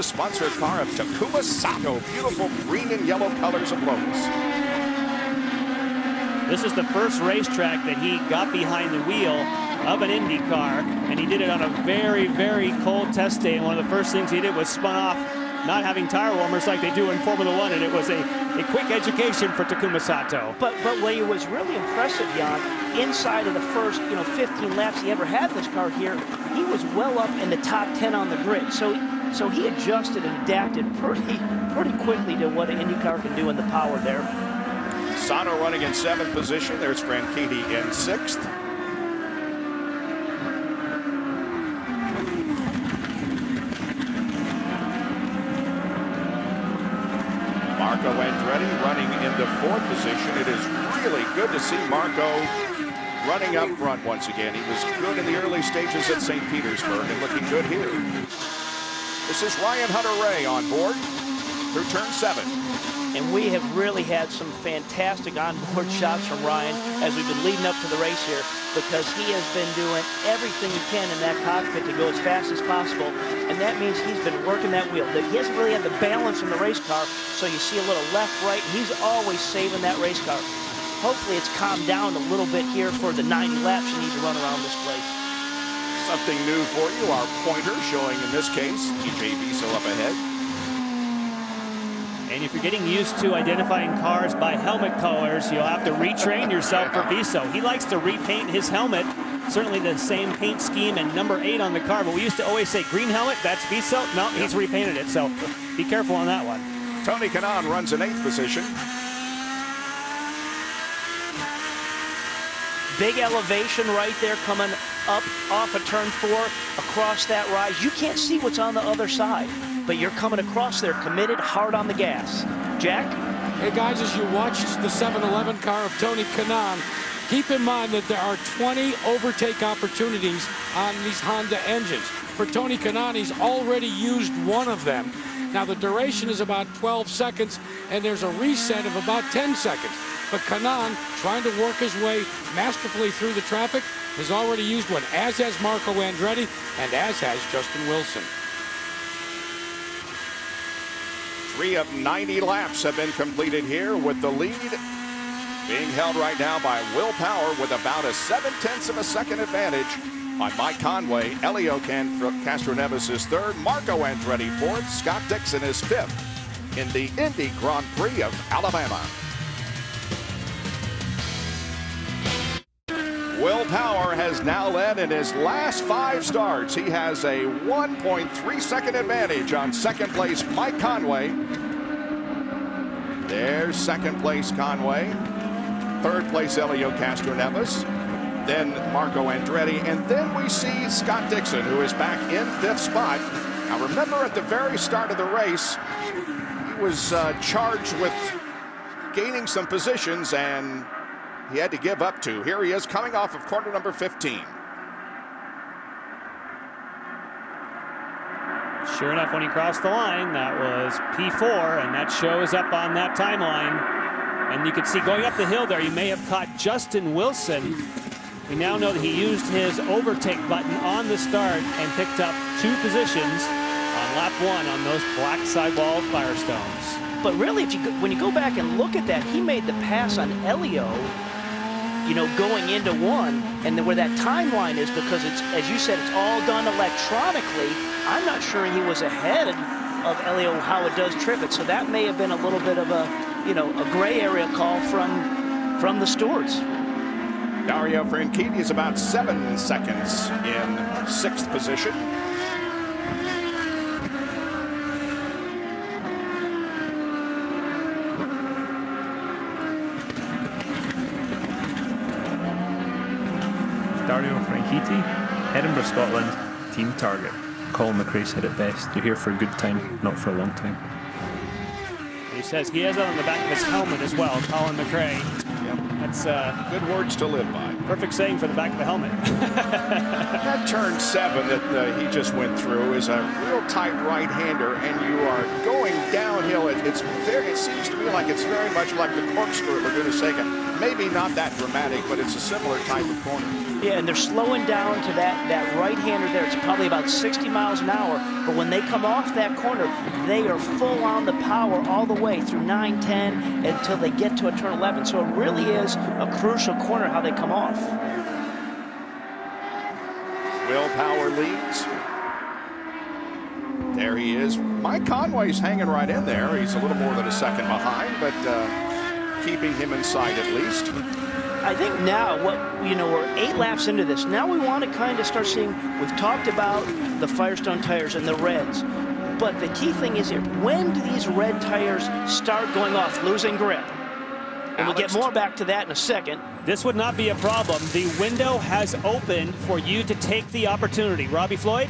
the sponsored car of Takuma Sato. Beautiful green and yellow colors of Lotus. This is the first racetrack that he got behind the wheel of an Indy car, and he did it on a very, very cold test day. And one of the first things he did was spun off, not having tire warmers like they do in Formula One, and it was a quick education for Takuma Sato. But what was really impressive, Jan, inside of the first 15 laps he ever had this car here, he was well up in the top 10 on the grid. So he adjusted and adapted pretty quickly to what an Indy car can do in the power there. Sato running in 7th position. There's Franchitti in 6th. Marco Andretti running into 4th position. It is really good to see Marco running up front once again. He was good in the early stages at St. Petersburg and looking good here. This is Ryan Hunter-Reay on board through turn 7. And we have really had some fantastic onboard shots from Ryan as we've been leading up to the race here, because he has been doing everything he can in that cockpit to go as fast as possible. And that means he's been working that wheel. He hasn't really had the balance in the race car, so you see a little left, right. He's always saving that race car. Hopefully it's calmed down a little bit here for the 90 laps you need to run around this place. Something new for you, our pointer showing in this case EJ Viso up ahead. And if you're getting used to identifying cars by helmet colors, you'll have to retrain yourself for Viso. He likes to repaint his helmet, certainly the same paint scheme and number 8 on the car, but we used to always say green helmet, that's Viso. No, he's repainted it, so be careful on that one. Tony Kanaan runs in 8th position. Big elevation right there coming up off of turn 4, across that rise. You can't see what's on the other side, but you're coming across there committed, hard on the gas. Jack? Hey guys, as you watched the 7-Eleven car of Tony Kanaan, keep in mind that there are 20 overtake opportunities on these Honda engines. For Tony Kanaan, he's already used one of them. Now the duration is about 12 seconds, and there's a reset of about 10 seconds. But Kanaan, trying to work his way masterfully through the traffic, has already used one, as has Marco Andretti, and as has Justin Wilson. 3 of 90 laps have been completed here, with the lead being held right now by Will Power with about a 7/10 of a second advantage on Mike Conway. Helio Castroneves is 3rd, Marco Andretti 4th, Scott Dixon is 5th in the Indy Grand Prix of Alabama. Will Power has now led in his last 5 starts. He has a 1.3-second advantage on 2nd place Mike Conway. There's 2nd place Conway. 3rd place Helio Castroneves. Then Marco Andretti. And then we see Scott Dixon, who is back in 5th spot. Now remember, at the very start of the race, he was charged with gaining some positions, and he had to give up 2. Here he is coming off of corner number 15. Sure enough, when he crossed the line, that was P4, and that shows up on that timeline. And you can see going up the hill there, you may have caught Justin Wilson. We now know that he used his overtake button on the start and picked up 2 positions on lap 1 on those black sidewall Firestones. But really, when you go back and look at that, he made the pass on Helio, going into 1, and then where that timeline is, because it's, as you said, it's all done electronically. I'm not sure he was ahead of Helio how it does trip it, so that may have been a little bit of a gray area call from the stewards. Dario Franchitti is about 7 seconds in 6th position. Dario Franchitti, Edinburgh, Scotland, team target. Colin McRae said it best. You're here for a good time, not for a long time. He says he has it on the back of his helmet as well, Colin McRae. Yep. That's good words to live by. Perfect saying for the back of the helmet. That turn 7 that he just went through is a real tight right-hander, and you are going downhill. It seems to me like it's very much like the corkscrew at Laguna Seca. Maybe not that dramatic, but it's a similar type of corner. Yeah, and they're slowing down to that right-hander there. It's probably about 60 miles an hour. But when they come off that corner, they are full on the power all the way through 9, 10 until they get to a turn 11. So it really is a crucial corner how they come off. Will Power leads. There he is. Mike Conway's hanging right in there. He's a little more than a second behind, but keeping him in sight at least. I think now, we're 8 laps into this. Now we want to kind of start seeing, we've talked about the Firestone tires and the reds, but the key thing is here, when do these red tires start going off, losing grip? And we'll get more back to that in a second. This would not be a problem. The window has opened for you to take the opportunity. Robbie Floyd?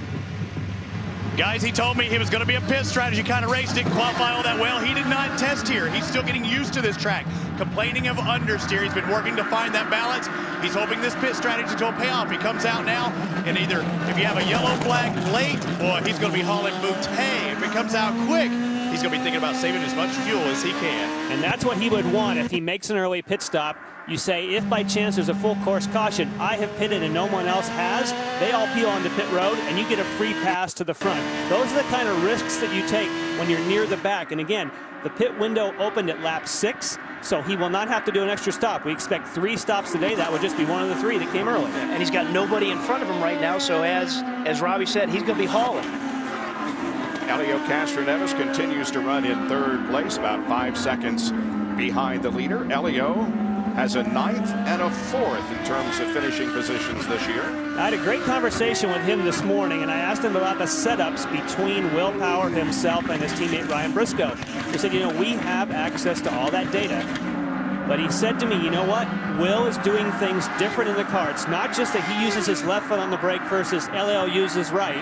Guys, he told me he was going to be a pit strategy kind of race. Didn't qualify all that well. He did not test here. He's still getting used to this track. Complaining of understeer. He's been working to find that balance. He's hoping this pit strategy will pay off. He comes out now, and either if you have a yellow flag late, boy, he's going to be hauling bouteille. If it comes out quick, he's going to be thinking about saving as much fuel as he can. And that's what he would want if he makes an early pit stop. You say, if by chance there's a full course caution, I have pitted and no one else has, they all peel onto pit road and you get a free pass to the front. Those are the kind of risks that you take when you're near the back. And again, the pit window opened at lap 6, so he will not have to do an extra stop. We expect 3 stops today. That would just be one of the 3 that came early. And he's got nobody in front of him right now, so as Robbie said, he's going to be hauling. Helio Castroneves continues to run in 3rd place, about 5 seconds behind the leader. Helio has a 9th and a 4th in terms of finishing positions this year. I had a great conversation with him this morning, and I asked him about the setups between Will Power himself and his teammate Ryan Briscoe. He said, we have access to all that data. But he said to me, you know what? Will is doing things different in the car. It's not just that he uses his left foot on the brake versus Helio uses right.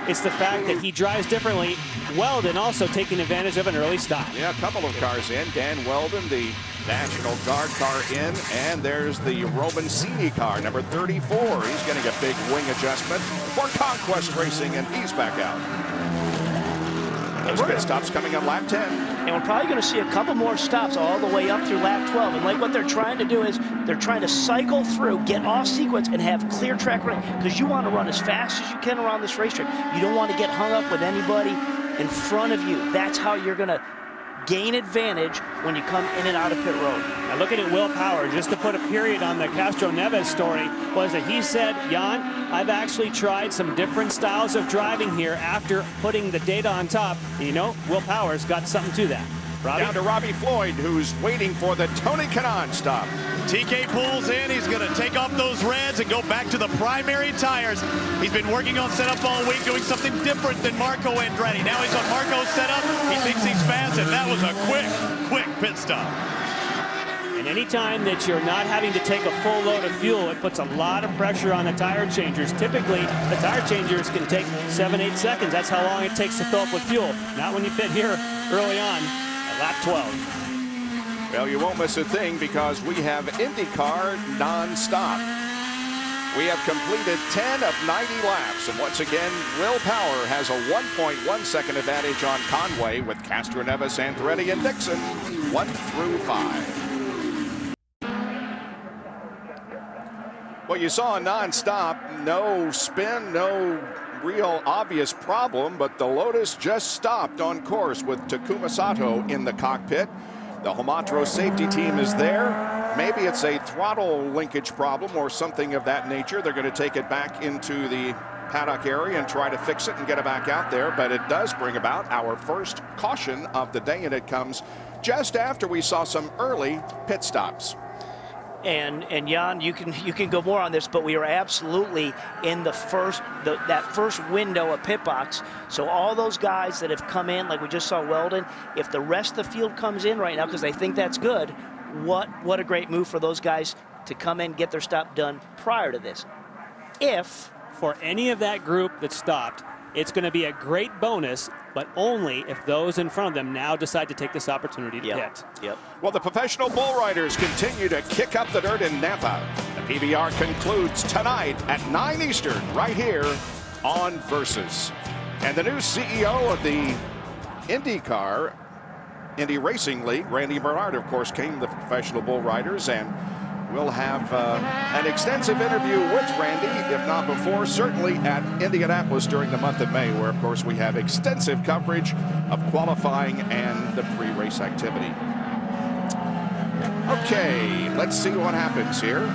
It's the fact that he drives differently. Weldon also taking advantage of an early stop. Yeah, a couple of cars in. Dan Weldon, the National Guard car in, and there's the Romancini car, number 34. He's getting a big wing adjustment for Conquest Racing, and he's back out. Those pit stops coming on lap 10. And we're probably going to see a couple more stops all the way up through lap 12. And like what they're trying to do is they're trying to cycle through, get off sequence, and have clear track running, because you want to run as fast as you can around this racetrack. You don't want to get hung up with anybody in front of you. That's how you're going to gain advantage when you come in and out of pit road. Now looking at Will Power, just to put a period on the Castroneves story, was that he said, Jan, I've actually tried some different styles of driving here after putting the data on top. And Will Power's got something to that. Robbie? Down to Robbie Floyd, who's waiting for the Tony Kanaan stop. TK pulls in. He's going to take off those reds and go back to the primary tires. He's been working on setup all week, doing something different than Marco Andretti. Now he's on Marco's setup. He thinks he's fast, and that was a quick pit stop. And anytime that you're not having to take a full load of fuel, it puts a lot of pressure on the tire changers. Typically, the tire changers can take 7-8 seconds. That's how long it takes to fill up with fuel. Not when you pit here early on at lap 12. Well, you won't miss a thing because we have IndyCar non-stop. We have completed 10 of 90 laps, and once again, Will Power has a 1.1 second advantage on Conway with Castroneves, Andretti, and Dixon 1 through 5. Well, you saw a non-stop, no spin, no real obvious problem, but the Lotus just stopped on course with Takuma Sato in the cockpit. The Homatro safety team is there. Maybe it's a throttle linkage problem or something of that nature. They're going to take it back into the paddock area and try to fix it and get it back out there. But it does bring about our first caution of the day, and it comes just after we saw some early pit stops. And Jan, you can go more on this, but we are absolutely in that first window of pit box. So all those guys that have come in, like we just saw Weldon, if the rest of the field comes in right now because they think that's good, what a great move for those guys to come in, get their stop done prior to this. If for any of that group that stopped, it's going to be a great bonus, but only if those in front of them now decide to take this opportunity to pit. Yep. Well, the professional bull riders continue to kick up the dirt in Napa. The PBR concludes tonight at 9 Eastern right here on Versus. And the new CEO of the IndyCar, Indy Racing League, Randy Bernard, of course, came to the professional bull riders and we'll have an extensive interview with Randy, if not before, certainly at Indianapolis during the month of May, where, of course, we have extensive coverage of qualifying and the pre-race activity. Okay, let's see what happens here.